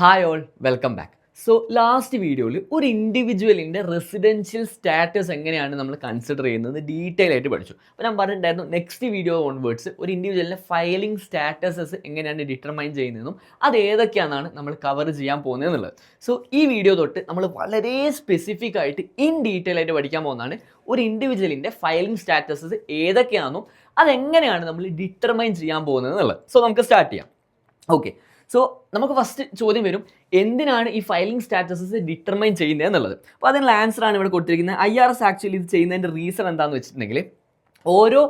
Hi all welcome back. So last വീഡിയോയിൽ ഒരു ഇൻഡിവിജ്വലിൻ്റെ residential status എങ്ങനെയാണ് നമ്മൾ കൺസിഡർ ചെയ്യുന്നത് ഡീറ്റെയിൽ ആയിട്ട് പഠിച്ചു. അപ്പോൾ ഞാൻ പറഞ്ഞിട്ടുണ്ടായിരുന്നു നെക്സ്റ്റ് വീഡിയോ ഓൺവേർഡ്സ് ഒരു ഇൻഡിവിജ്വലിൻ്റെ ഫയലിംഗ് സ്റ്റാറ്റസസ് എങ്ങനെയാണ് ഡിറ്റർമൈൻ ചെയ്യുന്നതെന്നും അത് ഏതൊക്കെയാണെന്നാണ് നമ്മൾ കവർ ചെയ്യാൻ പോകുന്നത് എന്നുള്ളത്. സോ ഈ വീഡിയോ തൊട്ട് നമ്മൾ വളരെ സ്പെസിഫിക് ആയിട്ട് ഇൻ ഡീറ്റെയിൽ ആയിട്ട് പഠിക്കാൻ പോകുന്നതാണ് ഒരു ഇൻഡിവിജ്വലിൻ്റെ ഫയലിംഗ് സ്റ്റാറ്റസസ് ഏതൊക്കെയാണെന്നും അതെങ്ങനെയാണ് നമ്മൾ ഡിറ്റർമൈൻ ചെയ്യാൻ പോകുന്നത് എന്നുള്ളത്. സോ നമുക്ക് സ്റ്റാർട്ട് ചെയ്യാം. ഓക്കെ, സോ നമുക്ക് ഫസ്റ്റ് ചോദ്യം വരും, എന്തിനാണ് ഈ ഫയലിംഗ് സ്റ്റാറ്റസസ് ഡിറ്റർമൈൻ ചെയ്യുന്നത് എന്നുള്ളത്. അപ്പോൾ അതിനുള്ള ആൻസറാണ് ഇവിടെ കൊടുത്തിരിക്കുന്നത്. IRS ആക്ച്വലി ഇത് ചെയ്യുന്നതിൻ്റെ റീസൺ എന്താണെന്ന് വെച്ചിട്ടുണ്ടെങ്കിൽ ഓരോ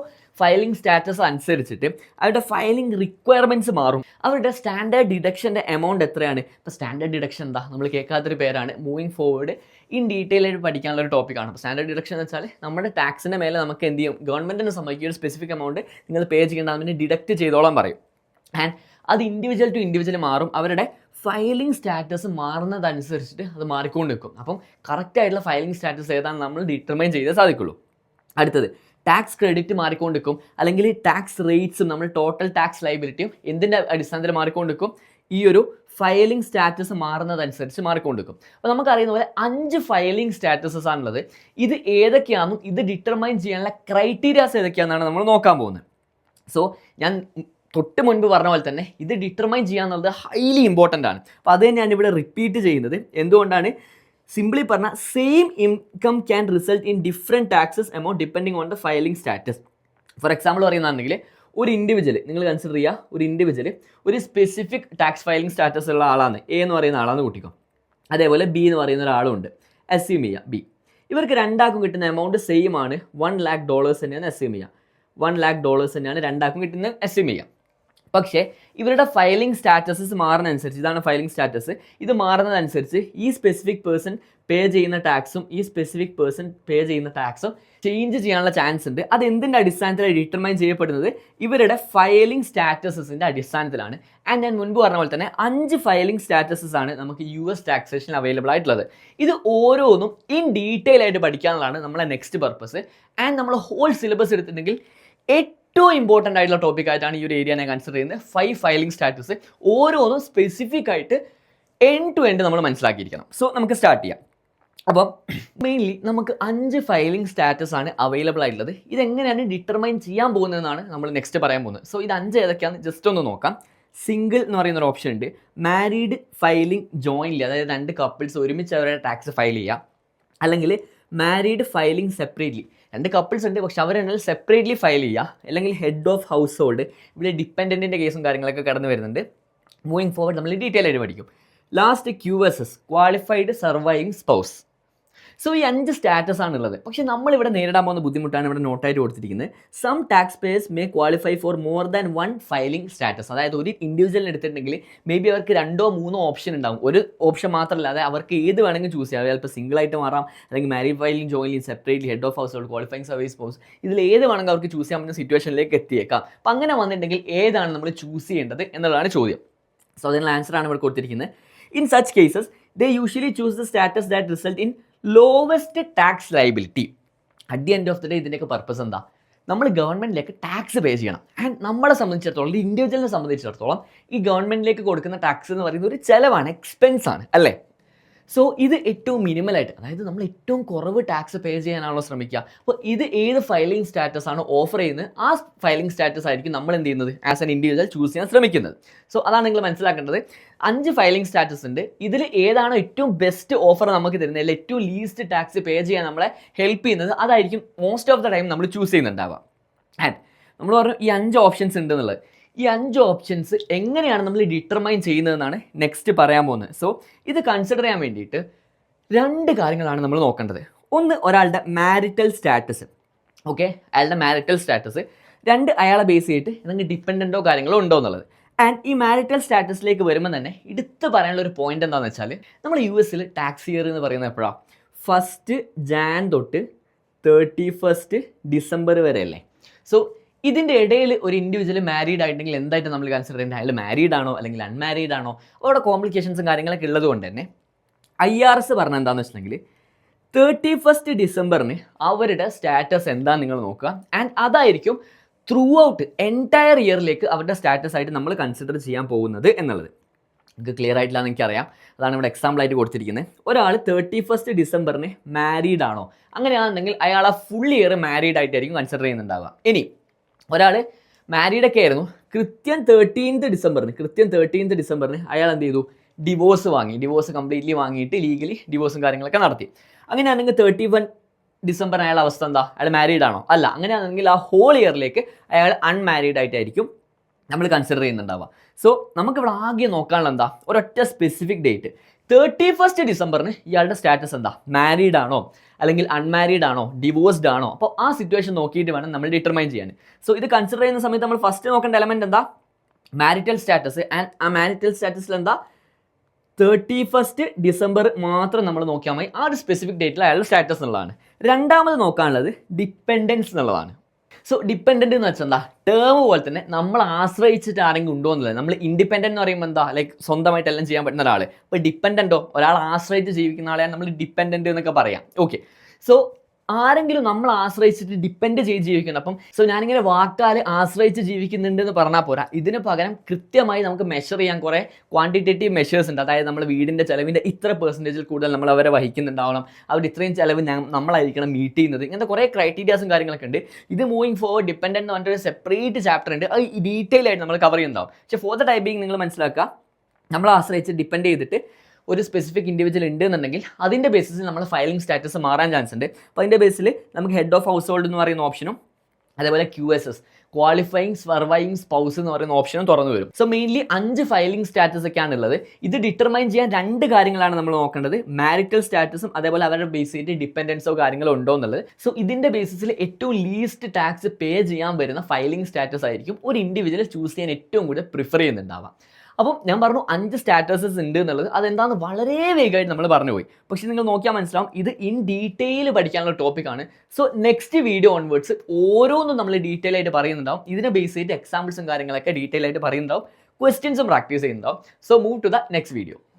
ഫയലിംഗ് സ്റ്റാറ്റസ് അനുസരിച്ചിട്ട് അവരുടെ ഫയലിംഗ് റിക്വയർമെൻറ്റ്സ് മാറും. അവരുടെ സ്റ്റാൻഡേർഡ് ഡിഡക്ഷൻ്റെ എമൗണ്ട് എത്രയാണ്. ഇപ്പോൾ സ്റ്റാൻഡേർഡ് ഡിഡക്ഷൻ എന്താ നമ്മൾ കേൾക്കാത്തൊരു പേരാണ്. മൂവിങ് ഫോർവേഡ് ഇൻ ഡീറ്റെയിൽ ആയിട്ട് പഠിക്കാനുള്ള ഒരു ടോപ്പിക്കാണ്. അപ്പോൾ സ്റ്റാൻഡേർഡ് ഡിഡക്ഷൻ എന്ന് വെച്ചാൽ നമ്മുടെ ടാക്സിൻ്റെ മേലെ നമുക്ക് എന്ത് ചെയ്യും, ഗവൺമെൻറ്റിനെ സംബന്ധിക്കുന്ന ഒരു സ്പെസിഫിക് എമൗണ്ട് നിങ്ങൾ പേ ചെയ്യേണ്ട അതിന് ഡിഡക്റ്റ് ചെയ്തോളാൻ പറയും. ആൻഡ് അത് ഇൻഡിവിജ്വൽ ടു ഇൻഡിവിജ്വൽ മാറും. അവരുടെ ഫയലിംഗ് സ്റ്റാറ്റസ് മാറുന്നതനുസരിച്ചിട്ട് അത് മാറിക്കൊണ്ട് നിൽക്കും. അപ്പം കറക്റ്റായിട്ടുള്ള ഫയലിംഗ് സ്റ്റാറ്റസ് ഏതാണെന്ന് നമ്മൾ ഡിറ്റർമൈൻ ചെയ്തേ സാധിക്കുള്ളൂ. അടുത്തത് ടാക്സ് ക്രെഡിറ്റ് മാറിക്കൊണ്ട് നിൽക്കും, അല്ലെങ്കിൽ ടാക്സ് റേറ്റ്സും നമ്മൾ ടോട്ടൽ ടാക്സ് ലയബിലിറ്റിയും എന്തിൻ്റെ അടിസ്ഥാനത്തിൽ മാറിക്കൊണ്ട് നിൽക്കും, ഈ ഒരു ഫയലിംഗ് സ്റ്റാറ്റസ് മാറുന്നതനുസരിച്ച് മാറിക്കൊണ്ട് നിൽക്കും. അപ്പോൾ നമുക്കറിയുന്ന പോലെ 5 ഫയലിംഗ് സ്റ്റാറ്റസസ് ആണുള്ളത്. ഇത് ഏതൊക്കെയാണെന്നും ഇത് ഡിറ്റർമൈൻ ചെയ്യാനുള്ള ക്രൈറ്റീരിയാസ് ഏതൊക്കെയാണെന്നാണ് നമ്മൾ നോക്കാൻ പോകുന്നത്. സോ ഞാൻ തൊട്ട് മുൻപ് പറഞ്ഞ പോലെ തന്നെ ഇത് ഡിറ്റർമൈൻ ചെയ്യാന്നുള്ളത് ഹൈലി ഇമ്പോർട്ടൻ്റ് ആണ്. അപ്പോൾ അത് തന്നെയാണ് ഇവിടെ റിപ്പീറ്റ് ചെയ്യുന്നത്. എന്തുകൊണ്ടാണ്, സിംപ്ലി പറഞ്ഞാൽ same income can result in different taxes amount depending on the filing status. For example പറയുകയാണെങ്കിൽ ഒരു ഇൻഡിവിജ്വൽ നിങ്ങൾ കൺസിഡർ ചെയ്യുക, ഒരു ഇൻഡിവിജ്വൽ ഒരു സ്പെസിഫിക് ടാക്സ് ഫയലിംഗ് സ്റ്റാറ്റസ് ഉള്ള ആളാണ്, എ എന്ന് പറയുന്ന ആളാണെന്ന് കൂട്ടിക്കോ. അതേപോലെ ബി എന്ന് പറയുന്ന ഒരാളുണ്ട്, അസ്യൂം ചെയ്യുക ബി. ഇവർക്ക് രണ്ടാൾക്കും കിട്ടുന്ന എമൗണ്ട് സെയിം ആണ്, $1,00,000 തന്നെയാണ് അസ്യൂം ചെയ്യുക. $1,00,000 തന്നെയാണ് രണ്ടാൾക്കും കിട്ടുന്നത് അസ്യൂം ചെയ്യുക. പക്ഷേ ഇവരുടെ ഫയലിംഗ് സ്റ്റാറ്റസസ് മാറുന്നതനുസരിച്ച്, ഇതാണ് ഫയലിംഗ് സ്റ്റാറ്റസ്, ഇത് മാറുന്നതനുസരിച്ച് ഈ സ്പെസിഫിക് പേഴ്സൺ പേ ചെയ്യുന്ന ടാക്സും ഈ സ്പെസിഫിക് പേഴ്സൺ പേ ചെയ്യുന്ന ടാക്സും ചേഞ്ച് ചെയ്യാനുള്ള ചാൻസ് ഉണ്ട്. അത് എന്തിൻ്റെ അടിസ്ഥാനത്തിലാണ് ഡിറ്റർമൈൻ ചെയ്യപ്പെടുന്നത്, ഇവരുടെ ഫയലിംഗ് സ്റ്റാറ്റസസിൻ്റെ അടിസ്ഥാനത്തിലാണ്. ആൻഡ് ഞാൻ മുൻപ് പറഞ്ഞ പോലെ തന്നെ 5 ഫയലിംഗ് സ്റ്റാറ്റസസ് ആണ് നമുക്ക് US ടാക്സേഷൻ അവൈലബിൾ ആയിട്ടുള്ളത്. ഇത് ഓരോന്നും ഇൻ ഡീറ്റെയിൽ ആയിട്ട് പഠിക്കാനുള്ളതാണ് നമ്മളെ നെക്സ്റ്റ് പർപ്പസ്. ആൻഡ് നമ്മൾ ഹോൾ സിലബസ് എടുത്തിട്ടുണ്ടെങ്കിൽ ഏറ്റവും ഇമ്പോർട്ടൻ്റ് ആയിട്ടുള്ള ടോപ്പിക് ആയിട്ടാണ് ഈ ഒരു ഏരിയ ഞാൻ കൺസിഡർ ചെയ്യുന്നത്. 5 ഫയലിംഗ് സ്റ്റാറ്റസ് ഓരോന്നും സ്പെസിഫിക് ആയിട്ട് എൻഡ് ടു എൻഡ് നമ്മൾ മനസ്സിലാക്കിയിരിക്കണം. സോ നമുക്ക് സ്റ്റാർട്ട് ചെയ്യാം. അപ്പം മെയിൻലി നമുക്ക് 5 ഫയലിംഗ് സ്റ്റാറ്റസ് ആണ് അവൈലബിൾ ആയിട്ടുള്ളത്. ഇതെങ്ങനെയാണ് ഡിറ്റർമൈൻ ചെയ്യാൻ പോകുന്നതെന്നാണ് നമ്മൾ നെക്സ്റ്റ് പറയാൻ പോകുന്നത്. സോ ഇത് 5 ഏതൊക്കെയാണെന്ന് ജസ്റ്റ് ഒന്ന് നോക്കാം. സിംഗിൾ എന്ന് പറയുന്ന ഒരു ഓപ്ഷൻ ഉണ്ട്. മാരീഡ് ഫയലിംഗ് ജോയിൻലി, അതായത് 2 കപ്പിൾസ് ഒരുമിച്ച് അവരുടെ ടാക്സ് ഫയൽ ചെയ്യുക. അല്ലെങ്കിൽ മാരീഡ് ഫയലിംഗ് സെപ്പറേറ്റ്ലി, 2 കപ്പിൾസ് ഉണ്ട് പക്ഷെ അവർ രണ്ടും സെപ്പറേറ്റ്ലി ഫയൽ ചെയ്യുക. അല്ലെങ്കിൽ ഹെഡ് ഓഫ് ഹൗസ് ഹോൾഡ്, ഇവിടെ ഡിപ്പെൻഡൻറ്റിൻ്റെ കേസും കാര്യങ്ങളൊക്കെ കടന്നു വരുന്നുണ്ട്. മൂവിങ് ഫോർവേഡ് നമ്മൾ ഡീറ്റെയിൽ ആയിട്ട് പഠിക്കും. Last QSS, qualified surviving spouse. So ഈ 5 സ്റ്റാറ്റസ് ആണുള്ളത്. പക്ഷേ നമ്മളിവിടെ നേരിടാൻ പോകുന്ന ബുദ്ധിമുട്ടാണ് ഇവിടെ നോട്ടായിട്ട് കൊടുത്തിരിക്കുന്നത്. Some taxpayers may qualify for more than 1 filing status. അതായത് ഒരു ഇൻഡിവിജ്വലിന് എടുത്തിട്ടുണ്ടെങ്കിൽ മേ ബി അവർക്ക് 2 or 3 ഓപ്ഷൻ ഉണ്ടാവും. ഒരു ഓപ്ഷൻ മാത്രമല്ല, അതായത് അവർക്ക് ഏത് വേണമെങ്കിൽ ചൂസ് ചെയ്യാം. ചിലപ്പോൾ സിംഗിളായിട്ട് മാറാം, അല്ലെങ്കിൽ married filing jointly, separately, head of house hold, qualifying service spouse, ഇതിൽ ഏത് വേണമെങ്കിൽ അവർക്ക് ചൂസ് ചെയ്യാൻ പറ്റുന്ന സിറ്റുവേഷനിലേക്ക് എത്തിയേക്കാം. അപ്പം അങ്ങനെ വന്നിട്ടുണ്ടെങ്കിൽ ഏതാണ് നമ്മൾ ചൂസ് ചെയ്യേണ്ടത് എന്നുള്ളതാണ് ചോദ്യം. സോ അതിനുള്ള ആൻസറാണ് ഇവിടെ കൊടുത്തിരിക്കുന്നത്. In such cases they usually choose the status that result in lowest tax liability. At the end of the day ഇതിൻ്റെയൊക്കെ പർപ്പസ് എന്താ, നമ്മൾ ഗവൺമെൻറ്റിലേക്ക് ടാക്സ് പേ ചെയ്യണം. ആൻഡ് നമ്മളെ സംബന്ധിച്ചിടത്തോളം, ഇൻഡിവിജ്വലിനെ സംബന്ധിച്ചിടത്തോളം ഈ ഗവൺമെൻറ്റിലേക്ക് കൊടുക്കുന്ന ടാക്സ് എന്ന് പറയുന്നത് ഒരു ചിലവാണ്, എക്സ്പെൻസ് ആണ് അല്ലേ. സോ ഇത് ഏറ്റവും മിനിമലായിട്ട്, അതായത് നമ്മൾ ഏറ്റവും കുറവ് ടാക്സ് പേ ചെയ്യാനാണല്ലോ ശ്രമിക്കുക. അപ്പോൾ ഇത് ഏത് ഫയലിംഗ് സ്റ്റാറ്റസ് ആണ് ഓഫർ ചെയ്യുന്നത്, ആ ഫയലിംഗ് സ്റ്റാറ്റസ് ആയിരിക്കും നമ്മൾ എന്ത് ചെയ്യുന്നത്, ആസ് എൻ ഇൻഡിവിജ്വൽ ചൂസ് ചെയ്യാൻ ശ്രമിക്കുന്നത്. സോ അതാണ് നിങ്ങൾ മനസ്സിലാക്കേണ്ടത്. 5 ഫയലിംഗ് സ്റ്റാറ്റസ് ഉണ്ട്. ഇതിൽ ഏതാണോ ഏറ്റവും ബെസ്റ്റ് ഓഫർ നമുക്ക് തരുന്നത്, അല്ലെങ്കിൽ ഏറ്റവും ലീസ്റ്റ് ടാക്സ് പേ ചെയ്യാൻ നമ്മളെ ഹെൽപ്പ് ചെയ്യുന്നത്, അതായിരിക്കും മോസ്റ്റ് ഓഫ് ദ ടൈം നമ്മൾ ചൂസ് ചെയ്യുന്നുണ്ടാവുക. ആൻഡ് നമ്മൾ പറഞ്ഞു ഈ 5 ഓപ്ഷൻസ് ഉണ്ട് എന്നുള്ളത്. ഈ 5 ഓപ്ഷൻസ് എങ്ങനെയാണ് നമ്മൾ ഡിറ്റർമൈൻ ചെയ്യുന്നതെന്നാണ് നെക്സ്റ്റ് പറയാൻ പോകുന്നത്. സോ ഇത് കൺസിഡർ ചെയ്യാൻ വേണ്ടിയിട്ട് 2 കാര്യങ്ങളാണ് നമ്മൾ നോക്കേണ്ടത്. ഒന്ന്, ഒരാളുടെ മാരിറ്റൽ സ്റ്റാറ്റസ്. ഓക്കെ, അയാളുടെ മാരിറ്റൽ സ്റ്റാറ്റസ്. 2, അയാളെ ബേസ് ചെയ്തിട്ട് എന്തെങ്കിലും ഡിപ്പെൻഡൻറ്റോ കാര്യങ്ങളോ ഉണ്ടോ എന്നുള്ളത്. ആൻഡ് ഈ മാരിറ്റൽ സ്റ്റാറ്റസിലേക്ക് വരുമ്പോൾ തന്നെ എടുത്ത് പറയാനുള്ള ഒരു പോയിന്റ് എന്താണെന്ന് വെച്ചാൽ, നമ്മൾ US ടാക്സ് ഇയർ എന്ന് പറയുന്നത് എപ്പോഴാണ്, 1 Jan തൊട്ട് 31 December വരെ അല്ലേ. സോ ഇതിൻ്റെ ഇടയിൽ ഒരു ഇൻഡിവിജ്വൽ മാരീഡ് ആയിട്ടുണ്ടെങ്കിൽ എന്തായിട്ട് നമ്മൾ കൺസിഡർ ചെയ്യുന്നത്, അയാൾ മാരീഡ് ആണോ അല്ലെങ്കിൽ അൺമാരീഡ് ആണോ, അവിടെ കോംപ്ലിക്കേഷൻസും കാര്യങ്ങളൊക്കെ ഉള്ളത് കൊണ്ട് തന്നെ IRS പറഞ്ഞത് എന്താണെന്ന് വെച്ചിട്ടുണ്ടെങ്കിൽ 31 ഡിസംബറിന് അവരുടെ സ്റ്റാറ്റസ് എന്താണെന്ന് നിങ്ങൾ നോക്കുക. ആൻഡ് അതായിരിക്കും ത്രൂ ഔട്ട് എൻറ്റയർ ഇയറിലേക്ക് അവരുടെ സ്റ്റാറ്റസ് ആയിട്ട് നമ്മൾ കൺസിഡർ ചെയ്യാൻ പോകുന്നത് എന്നുള്ളത്. നിങ്ങൾക്ക് ക്ലിയർ ആയിട്ടില്ല എന്ന് എനിക്കറിയാം. അതാണ് ഇവിടെ എക്സാമ്പിളായിട്ട് കൊടുത്തിരിക്കുന്നത്. ഒരാൾ 31 ഡിസംബറിന് മാരീഡ് ആണോ, അങ്ങനെയാണെന്നുണ്ടെങ്കിൽ അയാൾ ആ ഫുൾ ഇയർ മാരീഡ് ആയിട്ടായിരിക്കും കൺസിഡർ ചെയ്യുന്നുണ്ടാവുക. ഇനി ഒരാൾ മാരീഡൊക്കെ ആയിരുന്നു, കൃത്യം 13th ഡിസംബറിന് അയാൾ എന്ത് ചെയ്തു, ഡിവോഴ്സ് കംപ്ലീറ്റ്ലി വാങ്ങിയിട്ട് ലീഗലി ഡിവോഴ്സും കാര്യങ്ങളൊക്കെ നടത്തി. അങ്ങനെയാണെങ്കിൽ 31 ഡിസംബർ അയാളുടെ അവസ്ഥ എന്താ, അയാൾ മാരീഡ് ആണോ? അല്ല. അങ്ങനെയാണെങ്കിൽ ആ ഹോൾ ഇയറിലേക്ക് അയാൾ അൺമാരീഡ് ആയിട്ടായിരിക്കും നമ്മൾ കൺസിഡർ ചെയ്യുന്നുണ്ടാവുക. സോ നമുക്കിവിടെ ആകെ നോക്കാനുള്ള എന്താ, ഒരൊറ്റ സ്പെസിഫിക് ഡേറ്റ് 31 ഡിസംബറിന് ഇയാളുടെ സ്റ്റാറ്റസ് എന്താ, മാരീഡ് ആണോ അല്ലെങ്കിൽ അൺമാരീഡ് ആണോ, ഡിവോഴ്സ്ഡ് ആണോ? അപ്പോൾ ആ സിറ്റുവേഷൻ നോക്കിയിട്ട് വേണം നമ്മൾ ഡിറ്റർമൈൻ ചെയ്യാൻ. സോ ഇത് കൺസിഡർ ചെയ്യുന്ന സമയത്ത് നമ്മൾ ഫസ്റ്റ് നോക്കേണ്ട എലമെന്റ് എന്താ, മാരിറ്റൽ സ്റ്റാറ്റസ്. ആൻഡ് ആ മാരിറ്റൽ സ്റ്റാറ്റസിൽ എന്താ 31 ഡിസംബർ മാത്രം നമ്മൾ നോക്കിയാൽ മതി. ആ ഒരു സ്പെസിഫിക് ഡേറ്റിൽ അയാളുടെ സ്റ്റാറ്റസ് എന്നുള്ളതാണ്. രണ്ടാമത് നോക്കാനുള്ളത് ഡിപ്പെൻഡൻസ് എന്നുള്ളതാണ്. സോ ഡിപ്പെൻഡൻ്റ് എന്ന് വെച്ചാൽ എന്താ, ടേം പോലെ തന്നെ നമ്മൾ ആശ്രയിച്ചിട്ട് ആരെങ്കിലും ഉണ്ടോ എന്നുള്ളത്. നമ്മൾ ഇൻഡിപെൻഡൻ്റ് എന്ന് പറയുമ്പോൾ എന്താ, ലൈക്ക് സ്വന്തമായിട്ട് എല്ലാം ചെയ്യാൻ പറ്റുന്ന ഒരാൾ. ഇപ്പോൾ ഡിപ്പെൻഡൻ്റോ, ഒരാൾ ആശ്രയിച്ച് ജീവിക്കുന്ന ആളെയാണ് നമ്മൾ ഡിപ്പെൻഡൻ്റ് എന്നൊക്കെ പറയാം. ഓക്കെ, സോ ആരെങ്കിലും നമ്മൾ ആശ്രയിച്ചിട്ട് ഡിപ്പെൻഡ് ചെയ്ത് ജീവിക്കുന്നത്. അപ്പം സോ ഞാനിങ്ങനെ വാക്കാൽ ആശ്രയിച്ച് ജീവിക്കുന്നുണ്ട് എന്ന് പറഞ്ഞാൽ പോരാ, ഇതിന് പകരം കൃത്യമായി നമുക്ക് മെഷർ ചെയ്യാൻ കുറേ ക്വാണ്ടിറ്റേറ്റീവ് മെഷേഴ്സ് ഉണ്ട്. അതായത് നമ്മൾ വീടിൻ്റെ ചിലവിൻ്റെ ഇത്ര പെർസെൻറ്റേജിൽ കൂടുതൽ നമ്മൾ അവരെ വഹിക്കുന്നുണ്ടാവണം, അവർ ഇത്രയും ചിലവ് നമ്മളായിരിക്കണം മീറ്റ് ചെയ്യുന്നത്. ഇങ്ങനത്തെ കുറേ ക്രൈറ്റീരിയാസും കാര്യങ്ങളൊക്കെ ഉണ്ട്. ഇത് മൂവിങ് ഫോർവേഡ് ഡിപ്പെൻഡൻ്റ് എന്ന് പറഞ്ഞിട്ട് ഒരു സെപ്പറേറ്റ് ചാപ്റ്റർ ഉണ്ട്, അത് ഡീറ്റെയിൽ ആയിട്ട് നമ്മൾ കവർ ചെയ്യുന്നുണ്ടാവും. പക്ഷേ ഫോർ ദ ടൈം ബീയിങ് നിങ്ങൾ മനസ്സിലാക്കുക, നമ്മൾ ആശ്രയിച്ച് ഡിപ്പെൻഡ് ചെയ്തിട്ട് ഒരു സ്പെസിഫിക് ഇൻഡിവിജ്വൽ ഉണ്ട് എന്നുണ്ടെങ്കിൽ അതിൻ്റെ ബേസിസിൽ നമ്മൾ ഫയലിംഗ് സ്റ്റാറ്റസ് മാറാൻ ചാൻസ് ഉണ്ട്. അപ്പോൾ അതിൻ്റെ ബേസിൽ നമുക്ക് ഹെഡ് ഓഫ് ഹൗസ് ഹോൾഡ് എന്ന് പറയുന്ന ഓപ്ഷനും അതേപോലെ QSS ക്വാളിഫയിങ് സർവൈവിങ് സ്പൗസ് എന്ന് പറയുന്ന ഓപ്ഷനും തുറന്നു വരും. സോ മെയിൻലി 5 ഫയലിംഗ് സ്റ്റാറ്റസ് ഒക്കെയാണ് ഉള്ളത്. ഇത് ഡിറ്റർമൈൻ ചെയ്യാൻ 2 കാര്യങ്ങളാണ് നമ്മൾ നോക്കേണ്ടത്, മാരിറ്റൽ സ്റ്റാറ്റസും അതേപോലെ അവരുടെ ബേസ് ചെയ്തിട്ട് ഡിപ്പെൻഡൻസോ കാര്യങ്ങളോ ഉണ്ടോ എന്നുള്ളത്. സോ ഇതിൻ്റെ ബേസിസിൽ ഏറ്റവും ലീസ്റ്റ് ടാക്സ് പേ ചെയ്യാൻ വരുന്ന ഫയലിംഗ് സ്റ്റാറ്റസ് ആയിരിക്കും ഒരു ഇൻഡിവിജ്വൽ ചൂസ് ചെയ്യാൻ ഏറ്റവും കൂടുതൽ പ്രിഫർ ചെയ്യുന്നുണ്ടാവാം. അപ്പം ഞാൻ പറഞ്ഞു 5 സ്റ്റാറ്റസസ് ഉണ്ട് എന്നുള്ളത്, അതെന്താണെന്ന് വളരെ വേഗമായിട്ട് നമ്മൾ പറഞ്ഞു പോയി. പക്ഷേ നിങ്ങൾ നോക്കിയാൽ മനസ്സിലാവും ഇത് ഇൻ ഡീറ്റെയിൽ പഠിക്കാനുള്ള ടോപ്പിക്കാണ്. സോ നെക്സ്റ്റ് വീഡിയോ ഓൺവേർഡ്സ് ഓരോന്നും നമ്മൾ ഡീറ്റെയിൽ ആയിട്ട് പറയുന്നുണ്ടാവും. ഇതിനെ ബേസ് ചെയ്തിട്ട് എക്സാമ്പിൾസും കാര്യങ്ങളൊക്കെ ഡീറ്റെയിൽ ആയിട്ട് പറയുന്നുണ്ടാവും, ക്വസ്റ്റ്യൻസും പ്രാക്ടീസ് ചെയ്യുന്നുണ്ടാവും. So move to the next video.